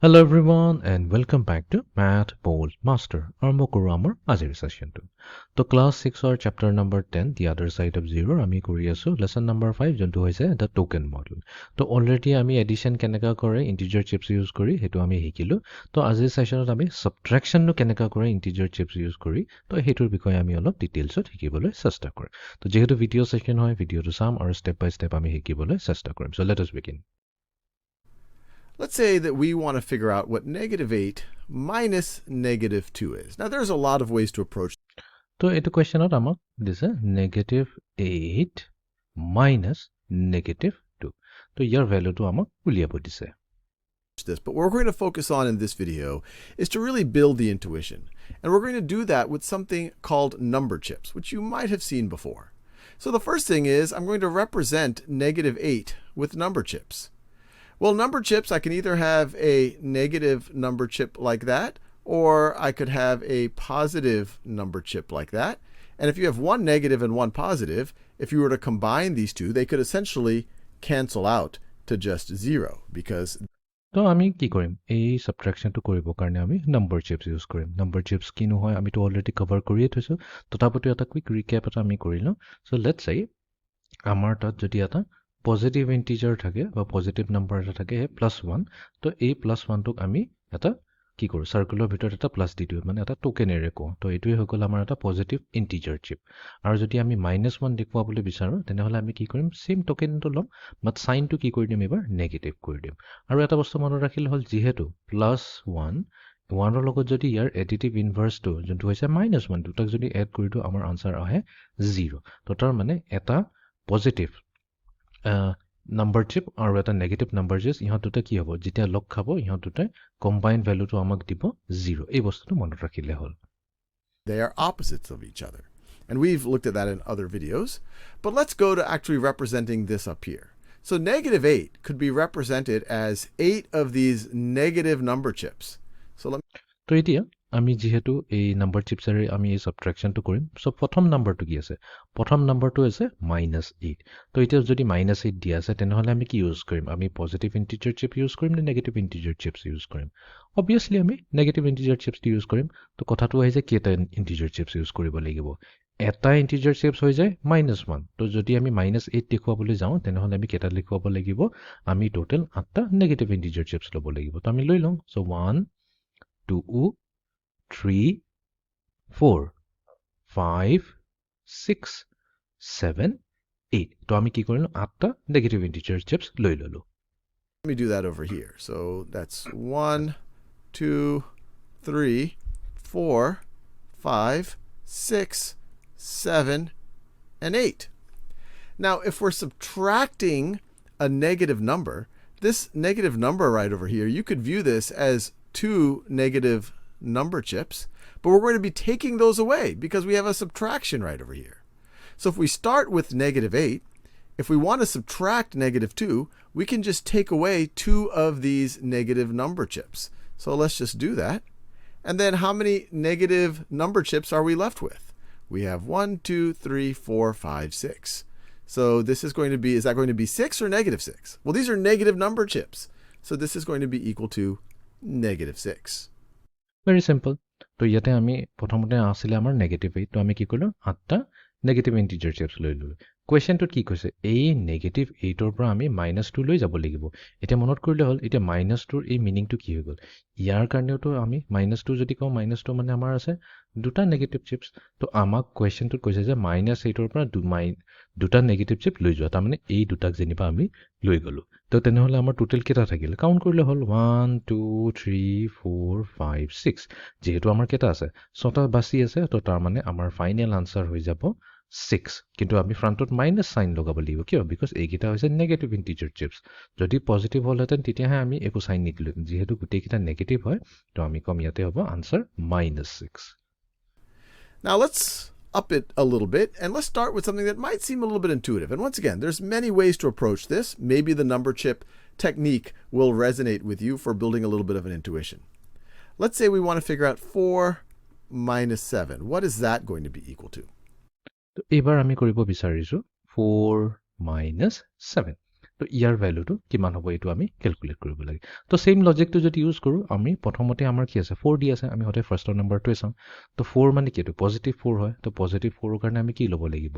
Hello everyone and welcome back to Math Bold Master Armo Kuramar Azir session 2. So class 6 or chapter number 10 the other side of 0 ami kori asu lesson number 5 jontu hoise the token model. So already ami addition keneka kore integer chips use kori hetu ami hikilu. So azir session ami subtraction no keneka kore integer chips use kori to hetur bikoye ami olop details ot hikibole chesta korim. To jehetu video session hoy video to sam or step by step ami hikibole chesta korim. So let us begin. Let's say that we want to figure out what negative 8 minus negative 2 is. Now, there's a lot of ways to approach So, this question is negative 8 minus negative 2. So, your value to this. But what we're going to focus on in this video is to really build the intuition. And we're going to do that with something called number chips, which you might have seen before. So the first thing is I'm going to represent negative 8 with number chips. Well, number chips, I can either have a negative number chip like that, or I could have a positive number chip like that. And if you have one negative and one positive, if you were to combine these two, they could essentially cancel out to just 0 because So, আমি কি কৰিম এই subtraction to কৰিব কাৰণে আমি number chips use কৰিম number chips কি নহয় আমি তো already cover কৰিয়ে থৈছো তথাপিও এটা quick recap এটা আমি কৰিলো so let's say আমাৰ তাত যদি এটা positive integer থাকে বা positive number এটা থাকে +1 তো এই +1 টোক আমি এটা কি কৰো সাৰ্কুলাৰ ভিতৰত এটা প্লাস দি দিও মানে এটা টোকেন এৰে কো তো এটোই হকল আমাৰ এটা পজিটিভ ইন্টিজাৰ চিপ আৰু যদি আমি -1 দেখুৱাবলৈ বিচাৰো তেনেহলে আমি কি কৰিম সেম টোকেনটো লম বাট সাইনটো কি কৰি দিম এবাৰ নেগেটিভ কৰি দিম আৰু এটা বস্তু মনত ৰাখিলে হল যেহেতু +1 1 ৰ লগত যদি ইয়াৰ এডিটিভ ইনভাৰ্সটো যোনটো হৈছে -1 দুটাক যদি এড কৰি দিও আমাৰ আনসাৰ আহে 0 তো তাৰ মানে এটা পজিটিভ number chip আৰু এটা negative number chips ইহত দুটা কি হ'ব যেতিয়া লগ খাব ইহত দুটা combined value টো আমাক দিব 0 এই বস্তুটো মনত ৰাখিলে হল They are opposites of each other. And we've looked at that in other videos. But let's go to actually representing this up here. So negative 8 could be represented as 8 of these negative number chips. So let me তো এতিয়া আমি যেহেতু এই number চিপসৰে আমি এই সাবট্ৰাকশনটো কৰিম so প্ৰথম নাম্বাৰটো কি আছে প্ৰথম নাম্বাৰটো আছে -8 তো এতিয়া যদি -8 দিয়া আছে তেনেহলে আমি কি ইউজ কৰিম আমি পজিটিভ ইন্টিজাৰ চিপ ইউজ কৰিম নে নেগেটিভ ইন্টিজাৰ চিপস ইউজ কৰিম obviously আমি নেগেটিভ ইন্টিজাৰ চিপস ইউজ কৰিম তো কথাটো আহিছে কেটা ইন্টিজাৰ চিপস ইউজ কৰিব লাগিব এটা ইন্টিজাৰ চিপস হৈ যায় -1 তো যদি আমি -8 দেখুৱাবলৈ যাওঁ তেনেহলে আমি কেটা লিখুৱাব লাগিব আমি টোটাল 8টা নেগেটিভ ইন্টিজাৰ চিপস ল'ব লাগিব তো আমি লৈ লওঁ সো 1 2 3 4 5 6 7 8 তো আমি কি কৰিলো 8টা নেগেটিভ ইন্টিজাৰ চিপস লৈ ললো Let me do that over here. So that's 1 2 3 4 5 6 7 and 8. Now, if we're subtracting a negative number, this negative number right over here, you could view this as 2 negative number chips, but we're going to be taking those away because we have a subtraction right over here. So if we start with negative 8, if we want to subtract negative 2, we can just take away 2 of these negative number chips. So let's just do that. And then how many negative number chips are we left with? We have 1, 2, 3, 4, 5, 6. So this is going to be, is that going to be 6 or negative 6? Well, these are negative number chips. So this is going to be equal to negative 6. Very simple. তো ইয়াতে আমি প্ৰথমতে আসিলে আমাৰ negative 8 তো আমি কি কৰিলো 8টা নেগেটিভ ইন্টিজাৰ চিপস লৈ ললো কোৱেশ্চনটো কি কৈছে এই নেগেটিভ 8 ৰ পৰা আমি -2 লৈ যাব লাগিব এটা মনত কৰিলে হল এটা -2 ৰ এই মিনিংটো কি হৈ গল ইয়াৰ কাৰণেও তো আমি -2 যদি কওঁ -2 মানে আমাৰ আছে দুটা নেগেটিভ চিপস তো আমাক কোৱেশ্চনটো কৈছে যে -8 ৰ পৰা দুটা নেগেটিভ চিপ লৈ যোৱা তাৰ মানে এই দুটাক যেনিবা আমি লৈ গলো তো তেনেহলে আমাৰ টোটাল কেটা থাকিল কাউন্ট কৰিলে হল 1 2 3 4 5 6 যেহেতু আমাৰ কেটা আছে 6টা বাছি আছে তো তাৰ মানে আমাৰ ফাইনাল আনসাৰ হৈ যাব 6 কিন্তু আমি ফ্ৰন্টত মাইনাস সাইন লগাব লাগিব কিয় বিকজ এইকেটা হৈছে নেগেটিভ ইন্টিজাৰ চিপস যদি পজিটিভ হলহেতেন তেতিয়াহে আমি একো সাইন নিদিলো যেহেতু গুটেকিটা নেগেটিভ হয় তো আমি কম ইয়াতে হ'ব answer -6 Now let's up it a little bit, and let's start with something that might seem a little bit intuitive. And once again, there's many ways to approach this. Maybe the number chip technique will resonate with you for building a little bit of an intuition. Let's say we want to figure out 4 minus 7. What is that going to be equal to? তো এবাৰ আমি কৰিব বিচাৰিছো 4 minus 7 তো ইয়াৰ ভ্যালুটো কিমান হ'ব এইটো আমি ক্যালকুলেট কৰিব লাগে তো সেম লজিকটো যদি ইউজ কৰো আমি প্ৰথমতে আমাৰ কি আছে 4 দি আছে আমি হতে ফাৰ্স্টৰ নাম্বাৰটোৱে চাম তো 4 মানে কি এইটো পজিটিভ 4 হয় তো পজিটিভ 4 ৰ কাৰণে আমি কি ল'ব লাগিব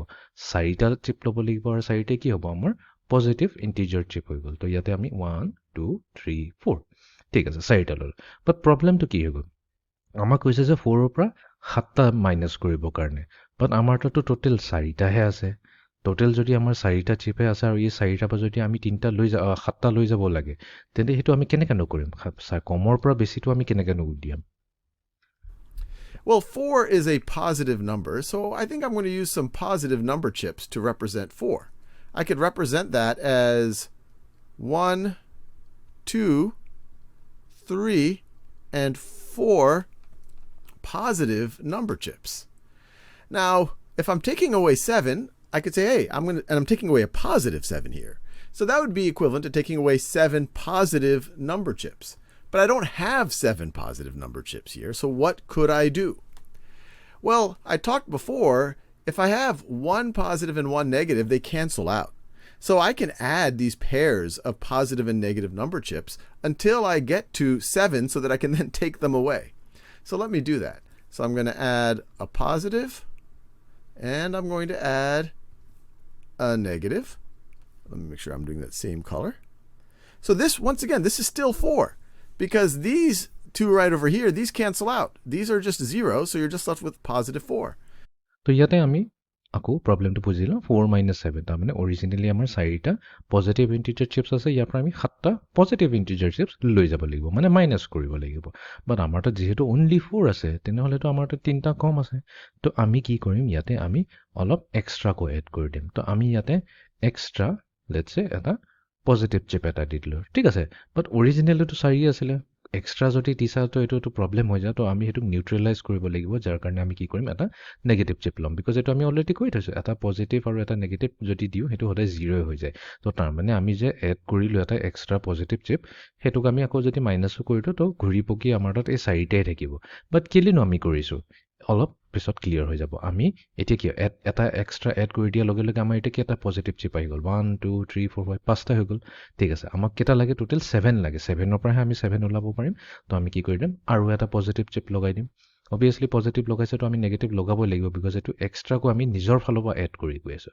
চাৰিটা চিপ ল'ব লাগিব আৰু চাৰিটা কি হ'ব আমাৰ পজিটিভ ইন্টিজাৰ চিপ হৈ গ'ল তো ইয়াতে আমি 1 2 3 4 ঠিক আছে চাৰিটা ল'লো বাট প্ৰবলেমটো কি হৈ গ'ল আমাক কৈছে যে 4 ৰ পৰা 7টা মাইনাস কৰিবৰ কাৰণে বাট আমাৰ তাতো টোটেল 4টাহে আছে টোটেল যদি আমাৰ 4টা চিপে আছে আৰু এই 4টা পৰা যদি আমি 3টা লৈ 7টা লৈ যাব লাগে তেন্তে হেতু আমি কেনেকৈ নকৰিম কমৰ পৰা বেছিটো আমি কেনেকৈ নউদিয়াম Well, 4 is a positive number, so I think I'm going to use some positive number chips to represent 4. I could represent that as 1, 2, 3, and 4 positive number chips. Now, if I'm taking away 7, I could say, hey, I'm taking away a positive 7 here. So that would be equivalent to taking away 7 positive number chips. But I don't have 7 positive number chips here, so what could I do? Well, I talked before, if I have one positive and one negative, they cancel out. So I can add these pairs of positive and negative number chips until I get to 7 so that I can then take them away. So let me do that. So I'm going to add a positive, and I'm going to add a negative. Let me make sure I'm doing that same color. So this, once again, this is still 4 because these two right over here, these cancel out. These are just 0, so you're just left with positive 4. তো ইয়াতে আমি আকৌ প্ৰবলেমটো বুজিলো 4 - 7 তাৰ মানে অৰিজিনালি আমাৰ 4টা positive integer chips আছে ইয়াৰ পৰা আমি 7টা পজিটিভ ইন্টিজাৰ চিপছ লৈ যাব লাগিব মানে মাইনাস কৰিব লাগিব বাট আমাৰ তাত যেহেতু অনলি 4 আছে তেনেহলেতো আমাৰ তাত 3টা কম আছে তো আমি কি কৰিম ইয়াতে আমি অলপ এক্সট্ৰা কো এড কৰি দিম তো আমি ইয়াতে এক্সট্ৰা লেটস সে এটা পজিটিভ চিপ এটা দি দিলো ঠিক আছে বাট অৰিজিনালিটো 4 আছিল এক্সট্ৰা যদি দিছা তো এইটো প্ৰবলেম হৈ যায় তো আমি হেতু নিউট্ৰেলাইজ কৰিব লাগিব যাৰ কাৰণে আমি কি কৰিম এটা নেগেটিভ চিপ লম বিকজ এটো আমি অলৰেডি কৈ থৈছো এটা পজিটিভ আৰু এটা নেগেটিভ যদি দিও হেতু হতে 0 হৈ যায় তো তাৰ মানে আমি যে এড কৰিলো এটা এক্সট্ৰা পজিটিভ চিপ হেতুক আমি আকৌ যদি মাইনাসও কৰিটো তো ঘুৰি পকি আমাৰ তাত এই 4টাই থাকিব বাট কিলিনো আমি কৰিছো অলপ পিছত ক্লিয়াৰ হৈ যাব আমি এতিয়া কি এটা এক্সট্ৰা এড কৰি দিয়া লগে লগে আমাৰ এটা কি এটা পজিটিভ চিপ আহি গ'ল 1 2 3 4 5 পাঁচটা হৈ গ'ল ঠিক আছে আমাক কেটা লাগে টোটেল 7 লাগে 7 ৰ পৰা আমি 7 ওলাব পাৰিম তো আমি কি কৰি দিম আৰু এটা পজিটিভ চিপ লগাই দিম obviously পজিটিভ লগাইছে তো আমি নেগেটিভ লগাবই লাগিব বিকজ এটো এক্সট্ৰা কো আমি নিজৰ ফালৰ পৰা এড কৰি গৈ আছো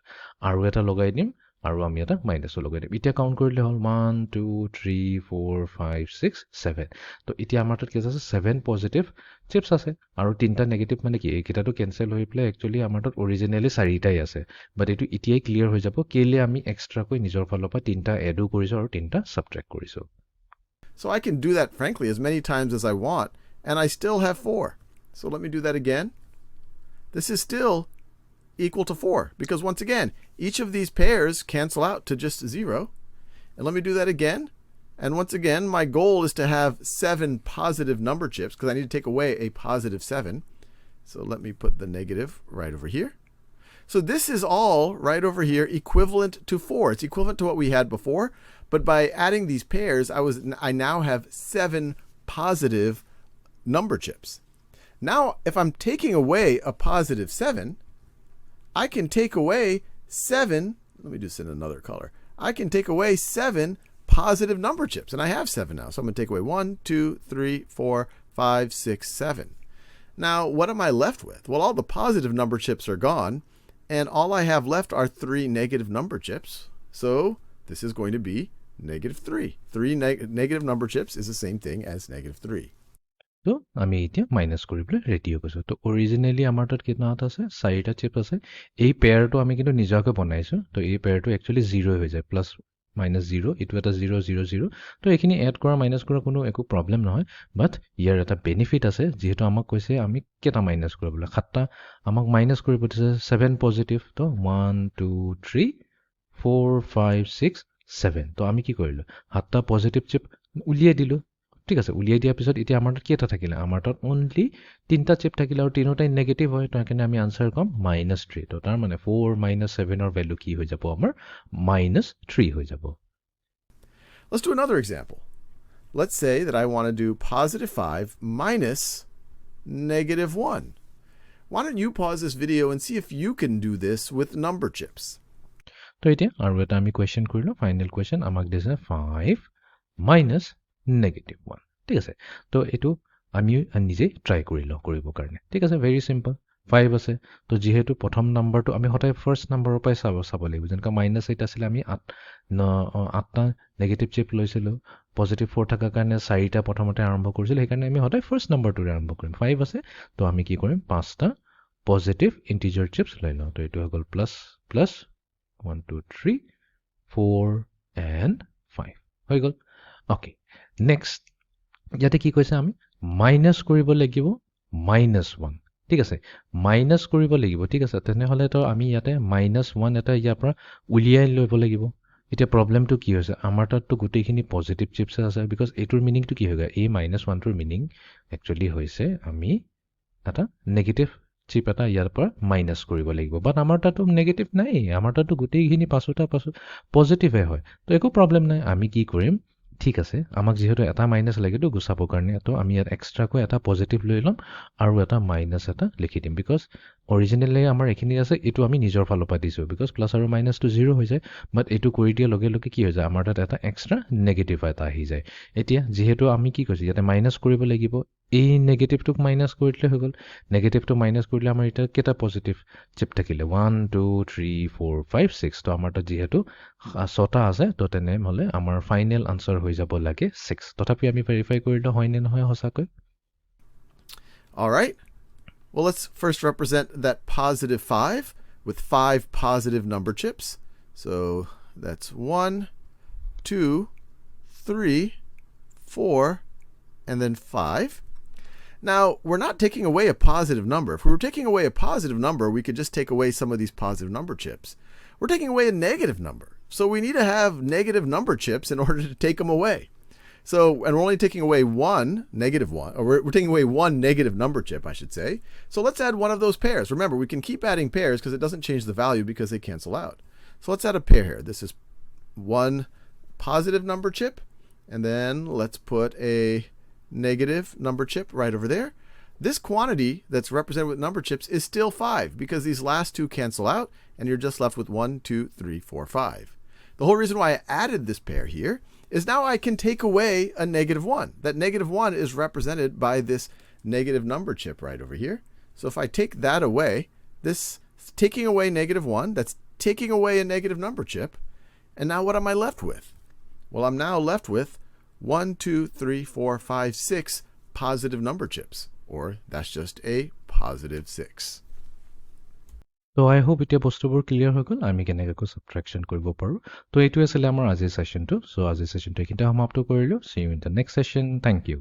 আৰু এটা লগাই দিম আৰু আমি এটা মাইনাসও লগাই দিম এতিয়া কাউন্ট কৰিলে হল 1 2 3 4 5 6 7 তো এতিয়া আমাৰ তাত কি আছে 7 পজিটিভ চিপছ আছে আৰু 3টা নেগেটিভ মানে কি এইকেইটাটো কেনসেল হৈ প্লে একচুয়ালি আমাৰ তাত অৰিজিনালি 4টাই আছে বাট এটো এতিয়াই ক্লিয়াৰ হৈ যাব কেলে আমি এক্সট্ৰা কৈ নিজৰ ফালৰ পৰা 3টা এডো কৰিছো আৰু 3টা সাবট্ৰাক্ট কৰিছো So I can do that frankly as many times as I want and I still have 4. So let me do that again. This is still equal to 4 because once again each of these pairs cancel out to just 0 and let me do that again and once again my goal is to have 7 positive number chips because I need to take away a positive 7 so let me put the negative right over here so this is all right over here equivalent to 4 it's equivalent to what we had before but by adding these pairs I now have 7 positive number chips now if I'm taking away a positive 7 I can take away 7, let me just in another color. I can take away 7 positive number chips, and I have 7 now. So I'm going to take away 1, 2, 3, 4, 5, 6, 7. Now, what am I left with? Well, all the positive number chips are gone, and all I have left are 3 negative number chips. So this is going to be negative 3. 3 negative number chips is the same thing as negative 3. তো আমি এতিয়া minus কৰিবলৈ ready হৈ গৈছো তো অৰিজিনালি আমাৰ তাত কিমান আছে 4টা চিপ আছে এই পেয়াৰটো আমি কিন্তু নিজাকৈ বনাইছো তো এই পেয়াৰটো একচুয়ালি 0 হৈ যায় প্লাস মাইনাস 0 ইটো এটা 0 0 0 তো এখিনি এড কৰা মাইনাস কৰা কোনো একো প্ৰবলেম নহয় বাট ইয়াৰ এটা বেনিফিট আছে যেহেতু আমাক কৈছে আমি কেটা মাইনাস কৰিবলৈ 7টা আমাক মাইনাস কৰিব দিছে 7 পজিটিভ তো 1 2 3 4 5 6 7 তো আমি কি কৰিলো 7টা পজিটিভ চিপ উলিয়াই দিলো ঠিক আছে উলিয়াই দিয়াৰ পিছত এতিয়া আমাৰ তাত কি এটা থাকিলে আমাৰ তাত অনলি 3টা চিপ থাকিলে আৰু তিনিটাই নেগেটিভ হয় তো এখানে আমি আনসাৰ কম -3 তো তাৰ মানে 4 - 7 ৰ ভ্যালু কি হৈ যাব আমাৰ -3 হৈ যাব Let's do another example. Let's say that I want to do positive 5 minus negative 1. Why don't you pause this video and see if you can do this with number chips? তো তো এতিয়া আৰু এটা আমি কুৱেশ্যন কৰিলোঁ final question আমাক দিছে 5 minus -1 ঠিক আছে তো এইটো আমি নিজে ট্ৰাই কৰি লওঁ কৰিবৰ কাৰণে ঠিক আছে ভেৰি চিম্পল 5 আছে তো যিহেতু প্ৰথম নাম্বাৰটো আমি সদায় ফাৰ্ষ্ট নাম্বাৰৰ পৰাই চাব লাগিব যেনেকৈ -8 আছিলে আমি 8টা নেগেটিভ চিপ লৈছিলোঁ পজিটিভ 4 থকাৰ কাৰণে 4টা প্ৰথমতে আৰম্ভ কৰিছিলোঁ সেইকাৰণে আমি সদায় ফাৰ্ষ্ট নাম্বাৰটোৰে আৰম্ভ কৰিম 5 আছে তো আমি কি কৰিম 5টা পজিটিভ ইণ্টিজাৰ চিপছ লৈ লওঁ তো এইটো হৈ গ'ল প্লাছ 1 2 3 4 and 5 হৈ গ'ল অ'কে নেক্সট ইয়াতে কি কৈছে আমি মাইনাছ কৰিব লাগিব -1 ঠিক আছে মাইনাছ কৰিব লাগিব ঠিক আছে তেনেহ'লে তো আমি ইয়াতে -1 এটা ইয়াৰ পৰা উলিয়াই ল'ব লাগিব এতিয়া প্ৰব্লেমটো কি হৈছে আমাৰ তাততো গোটেইখিনি পজিটিভ চিপছ আছে বিকজ এইটোৰ মিনিংটো কি হৈ গ'ল এই -1টোৰ মিনিং একচুৱেলি হৈছে আমি এটা নেগেটিভ চিপ এটা ইয়াৰ পৰা মাইনাছ কৰিব লাগিব বাট আমাৰ তাতো নেগেটিভ নাই আমাৰ তাতো গোটেইখিনি পাছতে পজিটিভে হয় তো একো প্ৰব্লেম নাই আমি কি কৰিম ঠিক আছে আমাক যিহেতু এটা মাইনাছ লাগেতো গুচাবৰ কাৰণে তো আমি ইয়াত এক্সট্ৰাকৈ এটা পজিটিভ লৈ ল'ম আৰু এটা মাইনাছ এটা লিখি দিম বিকজ অৰিজিনেলি আমাৰ এইখিনি আছে এইটো আমি নিজৰ ফালৰ পৰা দিছোঁ বিকজ প্লাছ আৰু মাইনাছটো 0 হৈ যায় বাট এইটো কৰি দিয়াৰ লগে লগে কি হৈ যায় আমাৰ তাত এটা এক্সট্ৰা নেগেটিভ এটা আহি যায় এতিয়া যিহেতু আমি কি কৈছোঁ ইয়াতে মাইনাছ কৰিব লাগিব এই নেগেটিভটোক মাইনাছ কৰি দিলে হৈ গ'ল নেগেটিভটো মাইনাছ কৰিলে আমাৰ এতিয়া কেইটা পজিটিভ চিপ থাকিলে 1 2 3 4 5 6 তো আমাৰ তাত যিহেতু 6টা আছে তো তেনেহ'লে আমাৰ ফাইনেল আনচাৰ হৈ যাব লাগে 6 তথাপি আমি ভেৰিফাই কৰিলে হয়নে নহয় সঁচাকৈ All right. Well, let's first represent that positive 5 with 5 positive number chips. So that's 1, 2, 3, 4, and then 5. Now, we're not taking away a positive number. If we were taking away a positive number, we could just take away some of these positive number chips. We're taking away a negative number. So we need to have negative number chips in order to take them away. So, and we're only taking away one negative one, or we're taking away one negative number chip, I should say. So let's add one of those pairs. Remember, we can keep adding pairs because it doesn't change the value because they cancel out. So let's add a pair here. This is one positive number chip, and then let's put a negative number chip right over there. This quantity that's represented with number chips is still 5 because these last two cancel out, and you're just left with 1, 2, 3, 4, 5. The whole reason why I added this pair here is now I can take away a -1. That -1 is represented by this negative number chip right over here. So if I take that away, this taking away -1, that's taking away a negative number chip. And now what am I left with? Well, I'm now left with 1, 2, 3, 4, 5, 6 positive number chips, or that's just a positive 6. তো আই hope এতিয়া বস্তুবোৰ clear হৈ গ'ল আমি কেনেকৈ subtraction কৰিব পাৰোঁ তো এইটোৱে আছিলে আমাৰ আজিৰ ছেশ্যনটো চ' আজিৰ ছেশ্যনটো এইখিনিতে সমাপ্ত কৰিলোঁ see you in the next session thank U